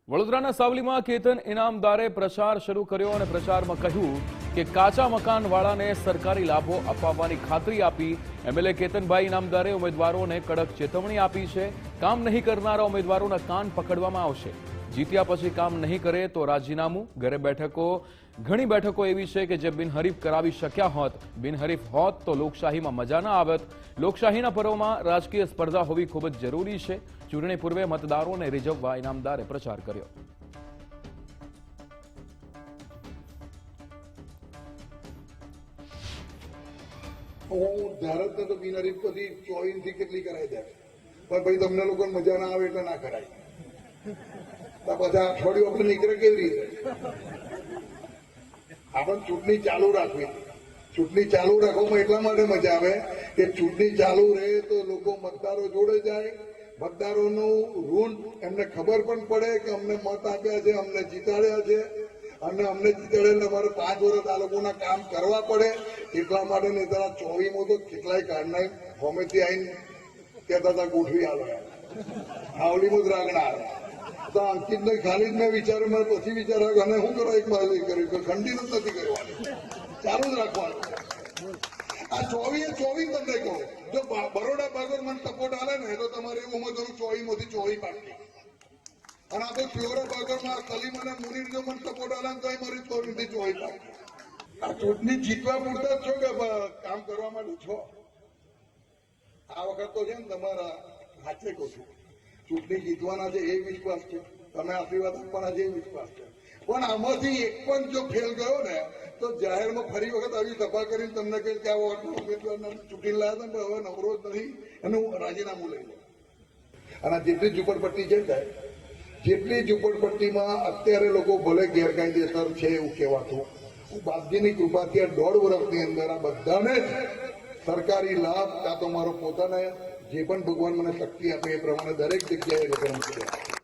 વડોદરાના સાવલીમાં કેતન ઇનામદારે પ્રચાર શરૂ કર્યો અને પ્રચારમાં કહ્યું કે કાચા મકાનવાળાને સરકારી લાભો અપાવવાની ખાતરી આપી। એમએલએ કેતનભાઈ ઇનામદારે ઉમેદવારોને કડક ચેતવણી આપી છે। કામ નહીં કરનારા ઉમેદવારોના કાન પકડવામાં આવશે। જીત્યા પછી કામ નહીં કરે તો રાજીનામું। ઘણી બેઠકો એવી છે કે જે બિનહરીફ કરાવી શક્યા હોત। બિનહરીફ હોત તો લોકશાહીમાં મજા ન આવત। લોકશાહીના પર્વમાં રાજકીય સ્પર્ધા હોવી ખૂબ જ જરૂરી છે। ચૂંટણી પૂર્વે મતદારોને રીઝવવા ઇનામદારે પ્રચાર કર્યો। ભારતને તો બિનહરીફ પછી 24 થી કેટલી કરાઈ દે, પણ ભાઈ તમને લોકોને મજા ના આવે એટલે ના કરાય। તો બધા અઠવાડિયું આપણે નીકળે કેવી રીતે? આપણે ચૂંટણી ચાલુ રાખવી। ચૂંટણી ચાલુ રાખવામાં એટલા માટે મજા આવે કે ચૂંટણી ચાલુ રહે તો લોકો મતદારો જોડે જાય। મતદારોનું ઋણ એમને ખબર પણ પડે કે અમને મત આપ્યા છે, અમને જીતાડ્યા છે અને અમને જીતાડે અમારે 5 વર્ષ આ લોકોના કામ કરવા પડે। એટલા માટે નહીં તારા 24માં તો કેટલાય કાઢનાર હોમેથી આવીને કહેતા હતા ગોઠવી આલો, હાવલીમાં જ રાગણા તો અંકિતને ખાલી જ મેં વિચાર્યું, મને પછી વિચાર્યું અને શું કરવા એક મારે કર્યું કે ખંડી નથી કરવાની, ચાલુ જ રાખવાનું। આ 24 તમને કહું, જો બરોડા ભાગોળ મને સપોર્ટ આલે ને તો તમારે એવું ઉમેદવારો 24 માંથી 24 પાકી, અને આ તો પ્યોરા ભાગોળમાં સલીમ અને મુનીર જો મને સપોર્ટ આલે ને તો મારી 24 થી 24 પાકી। આ ચૂંટણી જીતવા પૂરતા જ છો કે કામ કરવા માટે છો? આ વખત તો છે ને તમારા હાથે કહું છું, ચૂંટણી જીતવાના છે એ વિશ્વાસ છે, તમે આશીર્વાદ આપવાના છે એ વિશ્વાસ છે, પણ આમાંથી એક પણ જો ફેલ ગયો ને તો જાહેરમાં ફરી વખત આવી સભા કરીને તમને કહે કે આ વોર્ડના ઉમેદવારને ચૂંટી લાયા હતા પણ હવે નવરો જ નથી, એનું રાજીનામું લઈ લો। અને જેટલી ઝુંપડપટ્ટી છે સાહેબ, જેટલી ઝુંપડપટ્ટીમાં અત્યારે લોકો ભલે ગેરકાયદેસર છે એવું કહેવાતું, હું બાપજીની કૃપાથી આ 1.5 વર્ષની અંદર આ બધાને સરકારી લાભ કાં તો મારો પોતાને જે પણ ભગવાન મને શક્તિ આપે એ પ્રમાણે દરેક જગ્યાએ વિતરણ કર્યા।